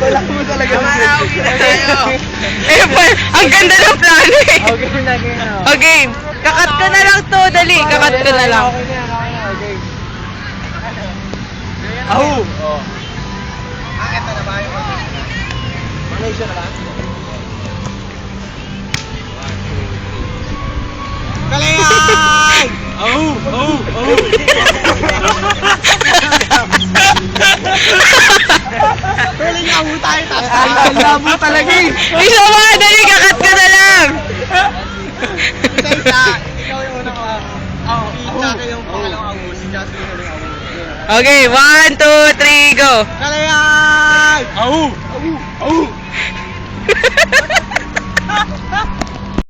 Wala mo talaga. Marawi na tayo. Eh, ang ganda ng plano eh. Okay na, game na. Okay, kakat ka na lang to, dali. Kakat ka na lang. Okay na yan, okay na. Okay. Ahu. Oh. Ito na ba yung Malaysia na ba? Kalayan! Oh! Oh! Oh! Pwede niya ako tayo. Ang labo talaga eh. Isa ba, dali, kakat ka na lang. Isa-isa. Ikaw yung unang Isa ka yung pangalawang ako. Si Jasmine yung huling ako. Okay, 1, 2, 3, go. Kalayan! Oh! Oh! Oh!